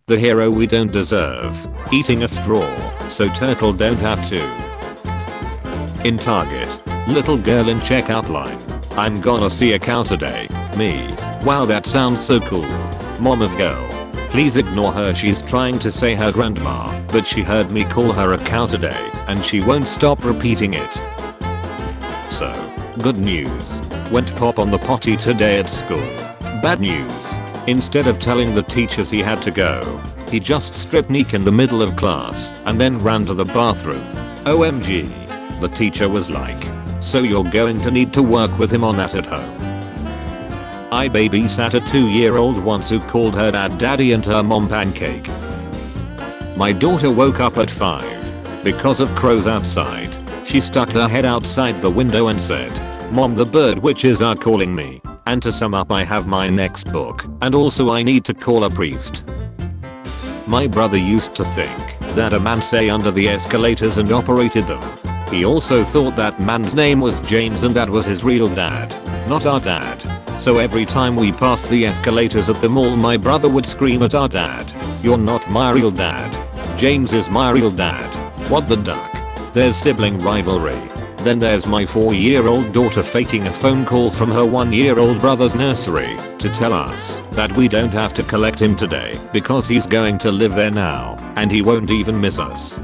The hero we don't deserve. Eating a straw, so turtle don't have to. In Target. Little girl in checkout line. I'm gonna see a cow today. Me. Wow, that sounds so cool. Mom of girl. Please ignore her, she's trying to say her grandma, but she heard me call her a cow today, and she won't stop repeating it. So, good news. Went pop on the potty today at school. Bad news. Instead of telling the teachers he had to go, he just stripped naked in the middle of class and then ran to the bathroom. OMG. The teacher was like, so you're going to need to work with him on that at home. I babysat a 2-year-old once who called her dad daddy and her mom pancake. My daughter woke up at 5 because of crows outside. She stuck her head outside the window and said, "Mom, the bird witches are calling me." And to sum up, I have my next book, and also I need to call a priest. My brother used to think that a man sat under the escalators and operated them. He also thought that man's name was James and that was his real dad, not our dad. So every time we passed the escalators at the mall, my brother would scream at our dad, "You're not my real dad. James is my real dad." What the duck? There's sibling rivalry. Then there's my 4-year-old daughter faking a phone call from her 1-year-old brother's nursery to tell us that we don't have to collect him today because he's going to live there now and he won't even miss us.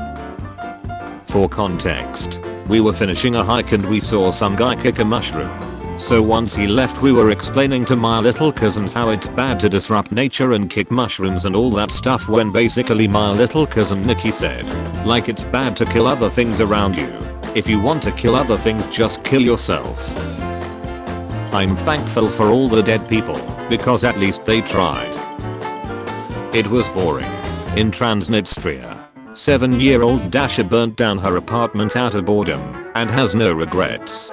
For context, we were finishing a hike and we saw some guy kick a mushroom. So once he left, we were explaining to my little cousins how it's bad to disrupt nature and kick mushrooms and all that stuff, when basically my little cousin Nikki said, like, it's bad to kill other things around you. If you want to kill other things, just kill yourself. I'm thankful for all the dead people, because at least they tried. It was boring. In Transnistria, 7-year-old Dasha burnt down her apartment out of boredom and has no regrets.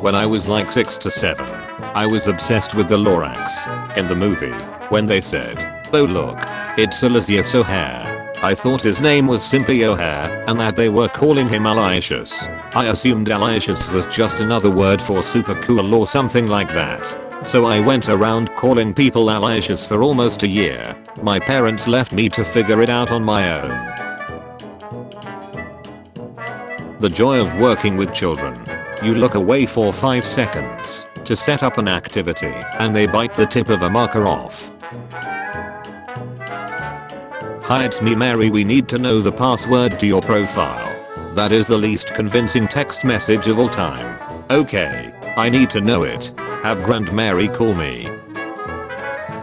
When I was like 6 to 7, I was obsessed with the Lorax in the movie. When they said, "Oh look, it's Aloysius O'Hare," I thought his name was simply O'Hare and that they were calling him Aloysius. I assumed Aloysius was just another word for super cool or something like that. So I went around calling people Aloysius for almost a year. My parents left me to figure it out on my own. The joy of working with children. You look away for 5 seconds to set up an activity and they bite the tip of a marker off. "Hi, it's me Mary, we need to know the password to your profile." That is the least convincing text message of all time. Okay, I need to know it. Have Grand Mary call me.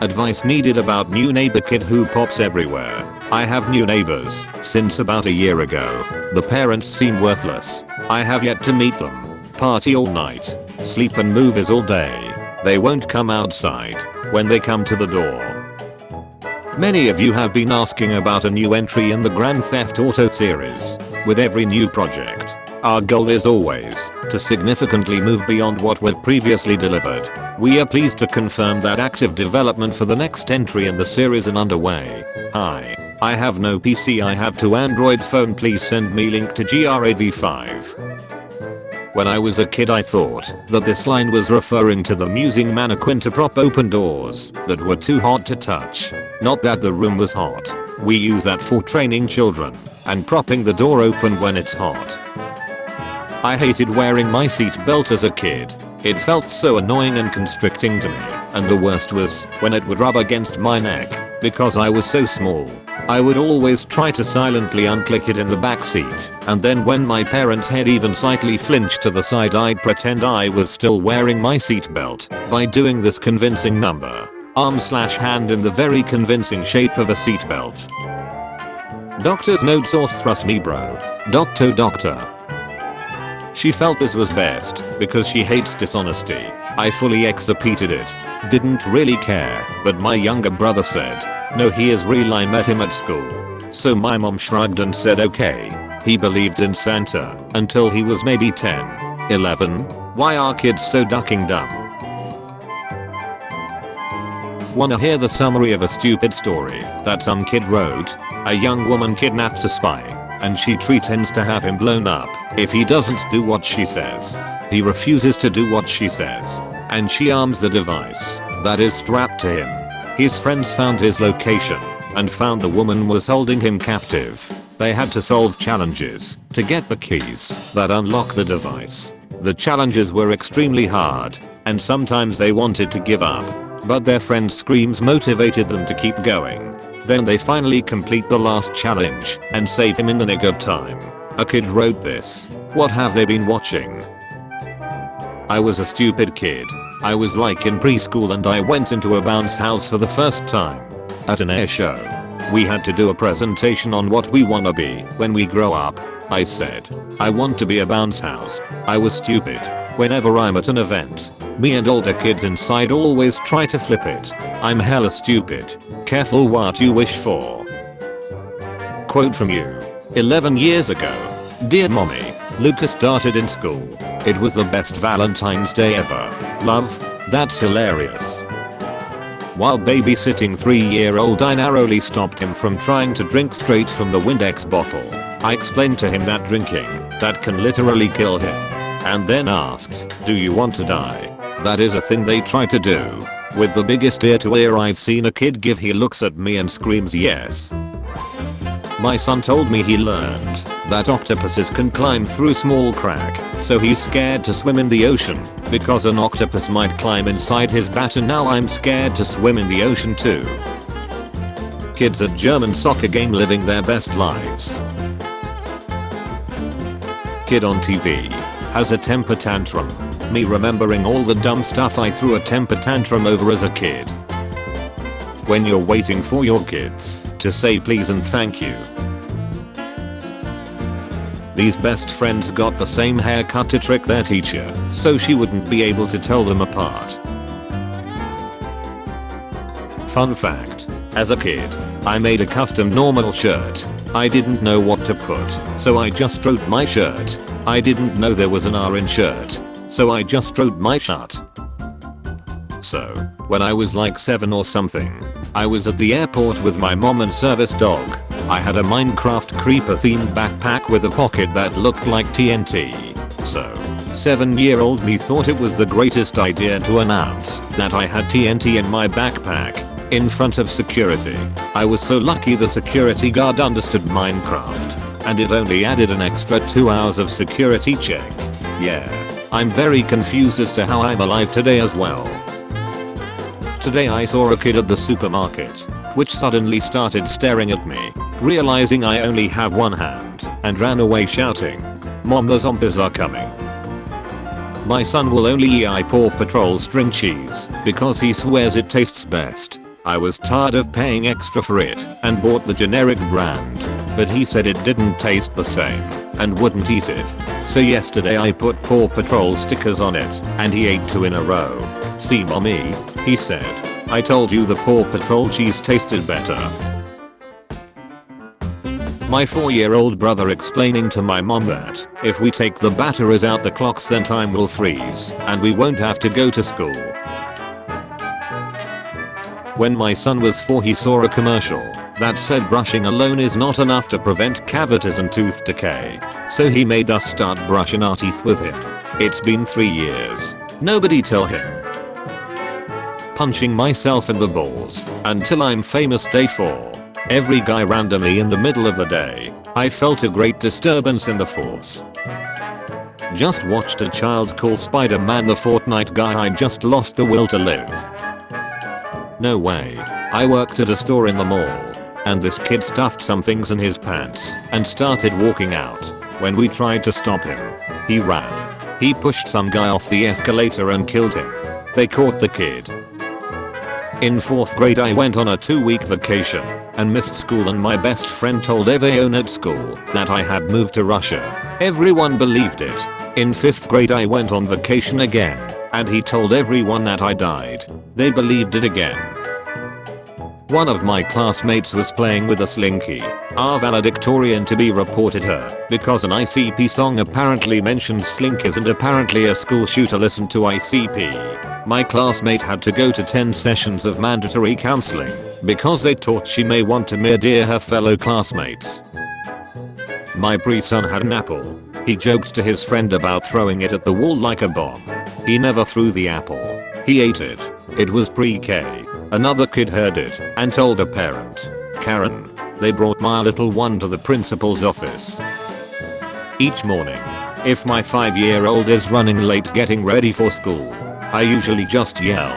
Advice needed about new neighbor kid who pops everywhere. I have new neighbors since about a year ago. The parents seem worthless. I have yet to meet them. Party all night, sleep and movies all day. They won't come outside when they come to the door. Many of you have been asking about a new entry in the Grand Theft Auto series. With every new project, our goal is always to significantly move beyond what we've previously delivered. We are pleased to confirm that active development for the next entry in the series is underway. Hi, I have no PC, I have 2 Android phone, please send me link to GRAV5. When I was a kid, I thought that this line was referring to the musing mannequin to prop open doors that were too hot to touch. Not that the room was hot. We use that for training children and propping the door open when it's hot. I hated wearing my seatbelt as a kid. It felt so annoying and constricting to me, and the worst was when it would rub against my neck because I was so small. I would always try to silently unclick it in the back seat, and then when my parents' head even slightly flinched to the side, I'd pretend I was still wearing my seatbelt by doing this convincing number, arm/hand in the very convincing shape of a seatbelt. Doctor's note source thrust me bro. Doctor. She felt this was best because she hates dishonesty. I fully executed it. Didn't really care, but my younger brother said, "No, he is real, I met him at school." So my mom shrugged and said okay. He believed in Santa until he was maybe 10, 11. Why are kids so ducking dumb? Wanna hear the summary of a stupid story that some kid wrote? A young woman kidnaps a spy, and she threatens to have him blown up if he doesn't do what she says. He refuses to do what she says, and she arms the device that is strapped to him. His friends found his location and found the woman was holding him captive. They had to solve challenges to get the keys that unlock the device. The challenges were extremely hard, and sometimes they wanted to give up. But their friend's screams motivated them to keep going. Then they finally complete the last challenge and save him in the nick of time. A kid wrote this. What have they been watching? I was a stupid kid. I was like in preschool and I went into a bounce house for the first time. At an air show. We had to do a presentation on what we wanna be when we grow up. I said, I want to be a bounce house. I was stupid. Whenever I'm at an event, me and older kids inside always try to flip it. I'm hella stupid. Careful what you wish for. Quote from you. 11 years ago. Dear mommy, Lucas started in school. It was the best Valentine's Day ever. Love, that's hilarious. While babysitting 3-year-old I narrowly stopped him from trying to drink straight from the Windex bottle. I explained to him that drinking, that can literally kill him. And then asked, do you want to die? That is a thing they try to do. With the biggest ear to ear I've seen a kid give, he looks at me and screams yes. My son told me he learned that octopuses can climb through small crack, so he's scared to swim in the ocean because an octopus might climb inside his bat, and now I'm scared to swim in the ocean too. Kids at German soccer game living their best lives. Kid on TV has a temper tantrum. Me remembering all the dumb stuff I threw a temper tantrum over as a kid. When you're waiting for your kids to say please and thank you. These best friends got the same haircut to trick their teacher, so she wouldn't be able to tell them apart. Fun fact. As a kid, I made a custom normal shirt. I didn't know what to put, so I just wrote my shirt. I didn't know there was an R in shirt, so I just wrote my shirt. So, when I was like 7 or something, I was at the airport with my mom and service dog. I had a Minecraft creeper themed backpack with a pocket that looked like TNT. So, 7-year-old me thought it was the greatest idea to announce that I had TNT in my backpack in front of security. I was so lucky the security guard understood Minecraft, and it only added an extra 2 hours of security check. Yeah, I'm very confused as to how I'm alive today as well. Today I saw a kid at the supermarket, which suddenly started staring at me, realizing I only have one hand, and ran away shouting, "Mom, the zombies are coming." My son will only eat Paw Patrol string cheese because he swears it tastes best. I was tired of paying extra for it and bought the generic brand, but he said it didn't taste the same and wouldn't eat it. So yesterday I put Paw Patrol stickers on it and he ate 2 in a row. "See mommy," he said, "I told you the Paw Patrol cheese tasted better." My 4-year-old brother explaining to my mom that if we take the batteries out the clocks then time will freeze and we won't have to go to school. When my son was 4 he saw a commercial that said brushing alone is not enough to prevent cavities and tooth decay. So he made us start brushing our teeth with him. It's been 3 years. Nobody tell him. Punching myself in the balls until I'm famous day 4. Every guy randomly in the middle of the day. I felt a great disturbance in the force. Just watched a child call Spider-Man the Fortnite guy. I just lost the will to live. No way. I worked at a store in the mall, and this kid stuffed some things in his pants and started walking out. When we tried to stop him, he ran. He pushed some guy off the escalator and killed him. They caught the kid. In 4th grade I went on a 2-week vacation and missed school, and my best friend told everyone at school that I had moved to Russia. Everyone believed it. In 5th grade I went on vacation again and he told everyone that I died. They believed it again. One of my classmates was playing with a slinky. Our valedictorian to be reported her because an ICP song apparently mentioned slinkies, and apparently a school shooter listened to ICP. My classmate had to go to 10 sessions of mandatory counseling because they thought she may want to murder her fellow classmates. My pre-son had an apple. He joked to his friend about throwing it at the wall like a bomb. He never threw the apple. He ate it. It was pre-K. Another kid heard it and told a parent. Karen. They brought my little one to the principal's office. Each morning, if my 5-year-old is running late getting ready for school, I usually just yell,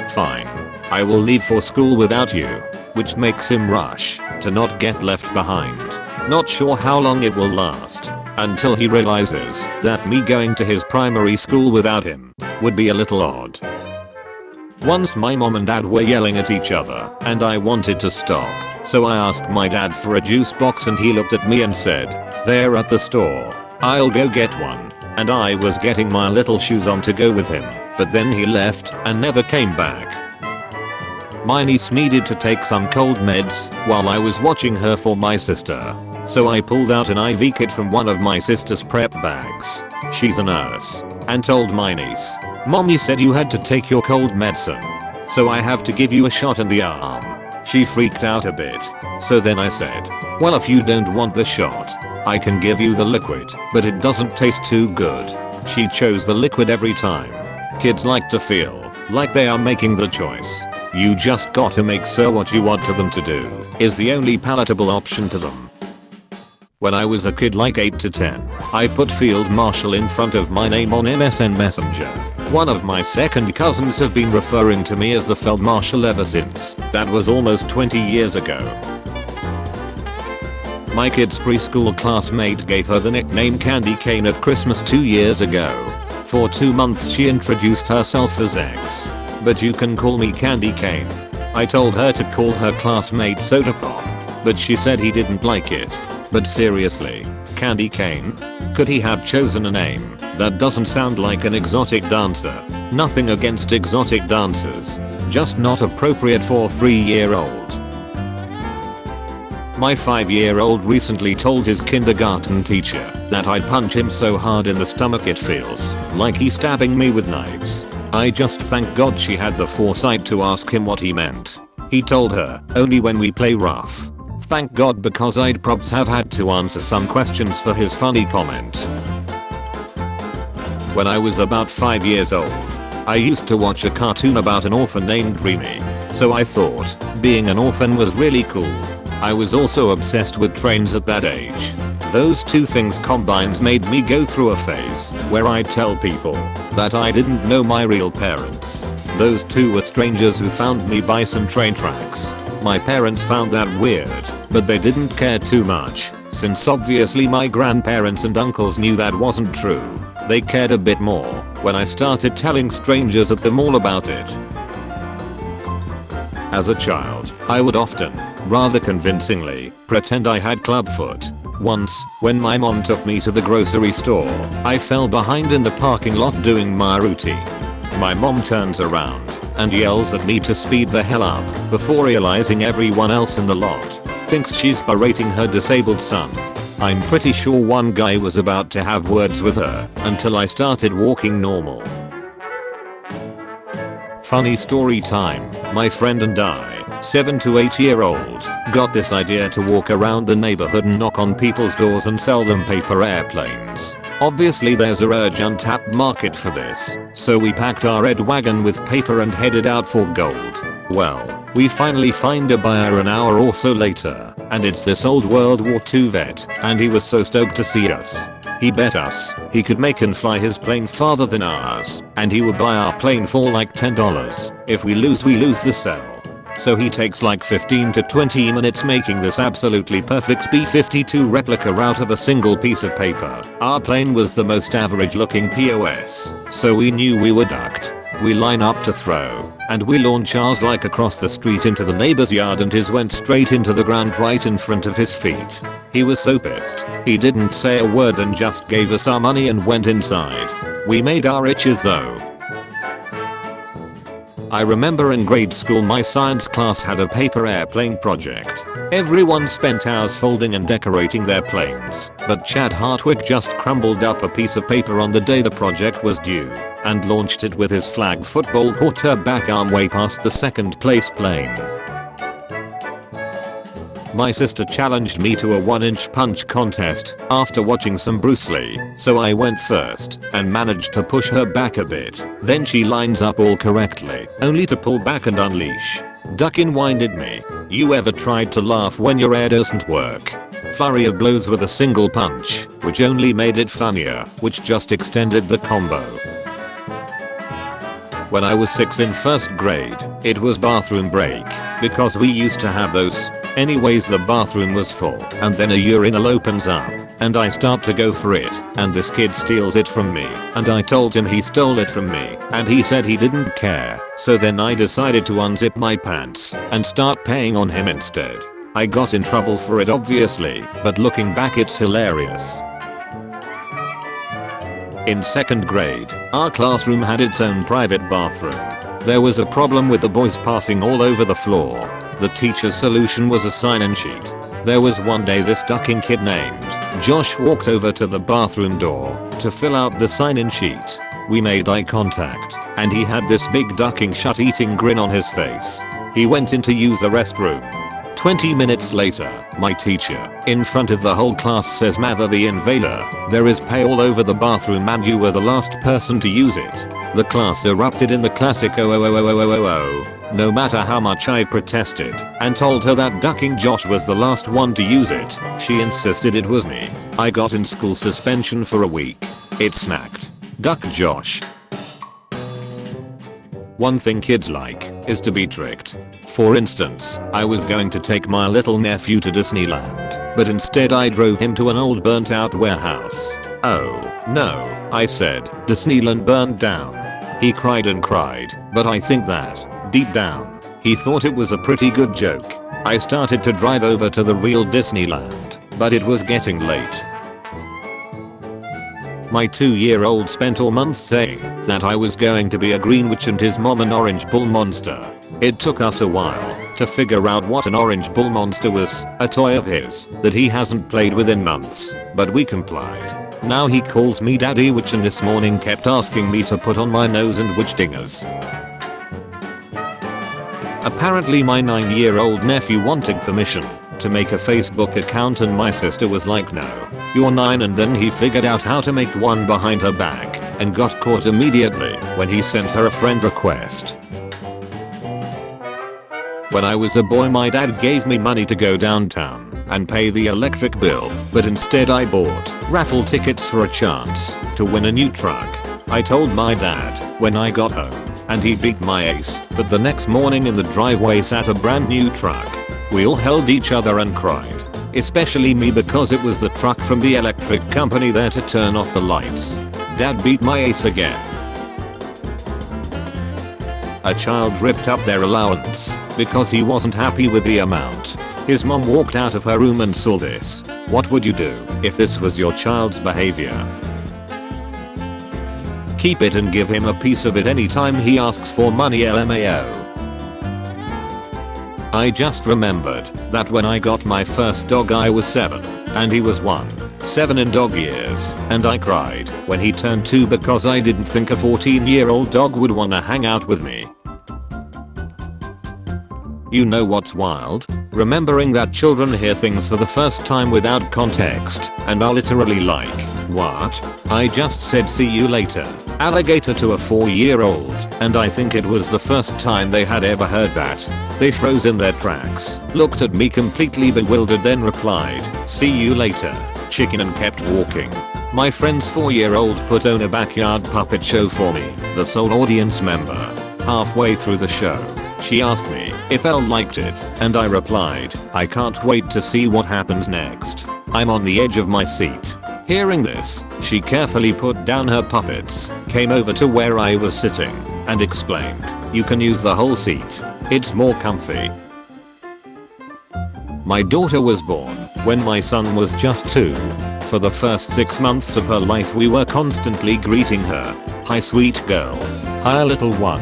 "Fine. I will leave for school without you," which makes him rush to not get left behind. Not sure how long it will last, until he realizes that me going to his primary school without him would be a little odd. Once my mom and dad were yelling at each other and I wanted to stop, so I asked my dad for a juice box and he looked at me and said, "They're at the store. I'll go get one." And I was getting my little shoes on to go with him, but then he left and never came back. My niece needed to take some cold meds while I was watching her for my sister. So I pulled out an IV kit from one of my sister's prep bags. She's a nurse. And told my niece, "Mommy said you had to take your cold medicine. So I have to give you a shot in the arm." She freaked out a bit. So then I said, "Well, if you don't want the shot, I can give you the liquid, but it doesn't taste too good." She chose the liquid every time. Kids like to feel like they are making the choice. You just gotta make sure what you want them to do is the only palatable option to them. When I was a kid like 8 to 10, I put Field Marshal in front of my name on MSN Messenger. One of my second cousins have been referring to me as the Field Marshal ever since. That was almost 20 years ago. My kid's preschool classmate gave her the nickname Candy Cane at Christmas 2 years ago. For 2 months she introduced herself as X. "But you can call me Candy Cane." I told her to call her classmate Soda Pop, but she said he didn't like it. But seriously, Candy Cane? Could he have chosen a name that doesn't sound like an exotic dancer? Nothing against exotic dancers, just not appropriate for a 3-year-old. My 5-year-old recently told his kindergarten teacher that I'd punch him so hard in the stomach it feels like he's stabbing me with knives. I just thank God she had the foresight to ask him what he meant. He told her, "Only when we play rough." Thank God, because I'd probs have had to answer some questions for his funny comment. When I was about 5 years old, I used to watch a cartoon about an orphan named Dreamy, so I thought being an orphan was really cool. I was also obsessed with trains at that age. Those two things combined made me go through a phase where I'd tell people that I didn't know my real parents. Those two were strangers who found me by some train tracks. My parents found that weird, but they didn't care too much, since obviously my grandparents and uncles knew that wasn't true. They cared a bit more when I started telling strangers at the mall about it. As a child, I would often, rather convincingly, pretend I had clubfoot. Once, when my mom took me to the grocery store, I fell behind in the parking lot doing my routine. My mom turns around and yells at me to speed the hell up before realizing everyone else in the lot thinks she's berating her disabled son. I'm pretty sure one guy was about to have words with her until I started walking normal. Funny story time. My friend and I, 7 to 8-year-old, got this idea to walk around the neighborhood and knock on people's doors and sell them paper airplanes. Obviously there's a large untapped market for this, so we packed our red wagon with paper and headed out for gold. Well, we finally find a buyer an hour or so later, and it's this old World War II vet, and he was so stoked to see us. He bet us he could make and fly his plane farther than ours, and he would buy our plane for like $10. If we lose the sale. So he takes like 15 to 20 minutes making this absolutely perfect B-52 replica out of a single piece of paper. Our plane was the most average looking POS, so we knew we were ducked. We line up to throw, and we launch ours like across the street into the neighbor's yard, and his went straight into the ground right in front of his feet. He was so pissed. He didn't say a word and just gave us our money and went inside. We made our itches though. I remember in grade school my science class had a paper airplane project. Everyone spent hours folding and decorating their planes, but Chad Hartwig just crumbled up a piece of paper on the day the project was due and launched it with his flag football quarterback arm way past the second place plane. My sister challenged me to a 1-inch punch contest after watching some Bruce Lee, so I went first and managed to push her back a bit. Then she lines up all correctly, only to pull back and unleash. Duckin winded me. You ever tried to laugh when your air doesn't work? Flurry of blows with a single punch, which only made it funnier, which just extended the combo. When I was 6 in 1st grade, it was bathroom break, because we used to have those. Anyways, the bathroom was full, and then a urinal opens up, and I start to go for it, and this kid steals it from me, and I told him he stole it from me, and he said he didn't care, so then I decided to unzip my pants, and start paying on him instead. I got in trouble for it obviously, but looking back it's hilarious. In 2nd grade, our classroom had its own private bathroom. There was a problem with the boys passing all over the floor. The teacher's solution was a sign-in sheet. There was one day this ducking kid named Josh walked over to the bathroom door to fill out the sign-in sheet. We made eye contact, and he had this big ducking shut-eating grin on his face. He went in to use the restroom. 20 minutes later, my teacher, in front of the whole class, says, "Mather the invader, there is pay all over the bathroom and you were the last person to use it." The class erupted in the classic oh. No matter how much I protested and told her that ducking Josh was the last one to use it, she insisted it was me. I got in school suspension for a week. It smacked. Duck Josh. One thing kids like is to be tricked. For instance, I was going to take my little nephew to Disneyland, but instead I drove him to an old burnt out warehouse. "Oh, no," I said, "Disneyland burned down." He cried and cried, but I think that, deep down, he thought it was a pretty good joke. I started to drive over to the real Disneyland, but it was getting late. My 2-year-old spent all month saying that I was going to be a green witch and his mom an orange bull monster. It took us a while to figure out what an orange bull monster was, a toy of his that he hasn't played with in months, but we complied. Now he calls me Daddy Witch and this morning kept asking me to put on my nose and witch dingers. Apparently my 9-year-old nephew wanted permission to make a Facebook account and my sister was like, "No, you're 9," and then he figured out how to make one behind her back and got caught immediately when he sent her a friend request. When I was a boy, my dad gave me money to go downtown and pay the electric bill, but instead I bought raffle tickets for a chance to win a new truck. I told my dad when I got home, and he beat my ace, but the next morning in the driveway sat a brand new truck. We all held each other and cried, especially me because it was the truck from the electric company there to turn off the lights. Dad beat my ace again. A child ripped up their allowance because he wasn't happy with the amount. His mom walked out of her room and saw this. What would you do if this was your child's behavior? Keep it and give him a piece of it anytime he asks for money, LMAO. I just remembered that when I got my first dog I was 7 and he was 1. 7 in dog years, and I cried when he turned 2 because I didn't think a 14-year-old dog would wanna hang out with me. You know what's wild? Remembering that children hear things for the first time without context and are literally like, "What? I just said see you later, alligator" to a 4-year-old, and I think it was the first time they had ever heard that. They froze in their tracks, looked at me completely bewildered, then replied, "See you later, chicken," and kept walking. My friend's 4-year-old put on a backyard puppet show for me, the sole audience member. Halfway through the show, she asked me if Elle liked it, and I replied, "I can't wait to see what happens next." I'm on the edge of my seat. Hearing this, she carefully put down her puppets, came over to where I was sitting, and explained, "You can use the whole seat. It's more comfy." My daughter was born when my son was just 2. For the first 6 months of her life we were constantly greeting her, "Hi sweet girl. Hi little one.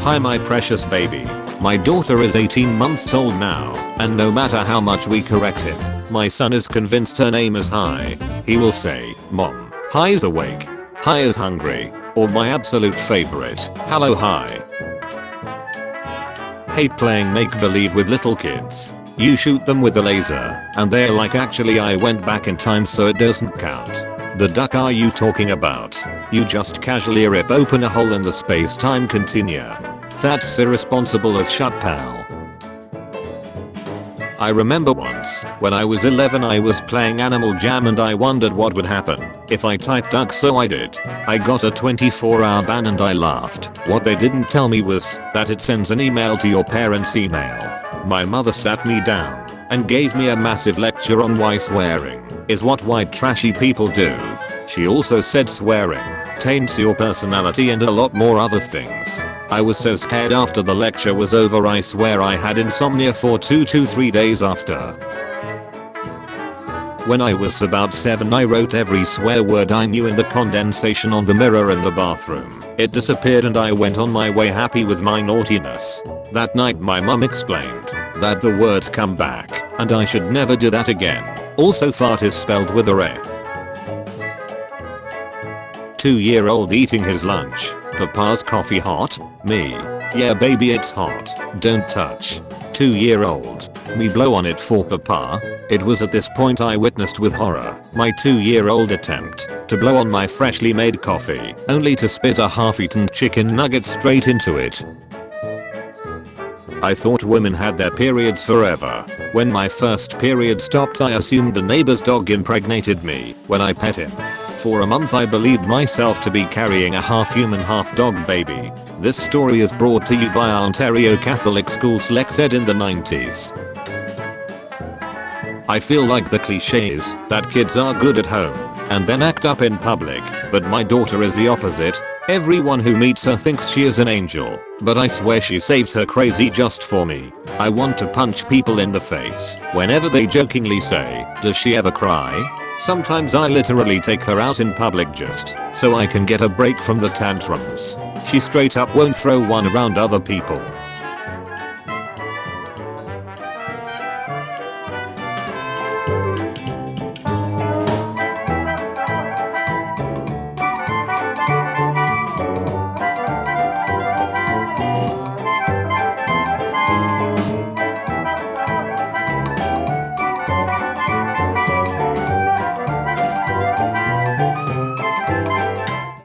Hi my precious baby." My daughter is 18 months old now, and no matter how much we correct him, my son is convinced her name is Hi. He will say, "Mom, Hi is awake. Hi is hungry," or my absolute favorite, "Hello Hi." Hate playing make-believe with little kids. You shoot them with a laser, and they're like, "Actually I went back in time so it doesn't count." The duck are you talking about? You just casually rip open a hole in the space-time continuum. That's irresponsible as shut, pal. I remember once, when I was 11 I was playing Animal Jam and I wondered what would happen if I typed duck, so I did. I got a 24-hour ban and I laughed. What they didn't tell me was that it sends an email to your parents' email. My mother sat me down and gave me a massive lecture on why swearing is what white trashy people do. She also said swearing taints your personality and a lot more other things. I was so scared after the lecture was over, I swear I had insomnia for 2 to 3 days after. When I was about 7 I wrote every swear word I knew in the condensation on the mirror in the bathroom. It disappeared and I went on my way happy with my naughtiness. That night my mum explained that the words come back and I should never do that again. Also fart is spelled with a F. 2-year-old eating his lunch. Papa's coffee hot? Me. Yeah baby it's hot. Don't touch. 2-year-old. Me blow on it for papa. It was at this point I witnessed with horror my 2-year-old attempt to blow on my freshly made coffee, only to spit a half-eaten chicken nugget straight into it. I thought women had their periods forever. When my first period stopped I assumed the neighbor's dog impregnated me when I pet him. For a month I believed myself to be carrying a half-human half-dog baby. This story is brought to you by Ontario Catholic Schools Lex Ed in the 90s. I feel like the cliches that kids are good at home and then act up in public, but my daughter is the opposite. Everyone who meets her thinks she is an angel, but I swear she saves her crazy just for me. I want to punch people in the face whenever they jokingly say, "Does she ever cry?" Sometimes I literally take her out in public just so I can get a break from the tantrums. She straight up won't throw one around other people.